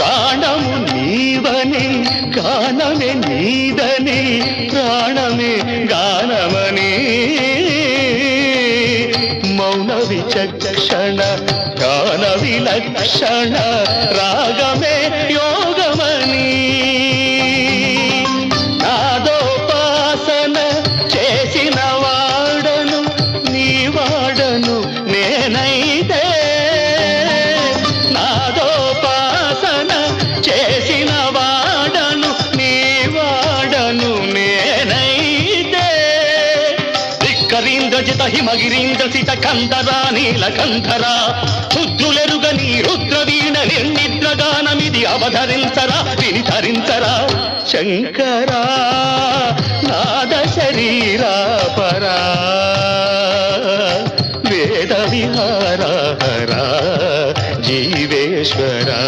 ప్రాణము నీవని గానమే నీదని ప్రాణమే గానమని మౌన విచక్షణ గాన విలక్షణ రాగమే యోగమని నాదోపాసన చేసిన వాడను నీ వాడను నేనైతే నాదోపాసన చేసిన వాడను నీ వాడను నేనైతే ధిక్కరీంద్రజిత హిమగిరీంద్ర సిత కంధరా నీలకంధరా రుద్రులెరుగని రుద్రవీణ నిర్నిద్రగానమిది అవధరించరా విని ధరించరా శంకరా నాద శరీరా పరా వేద విహార హరా జీవేశ్వరా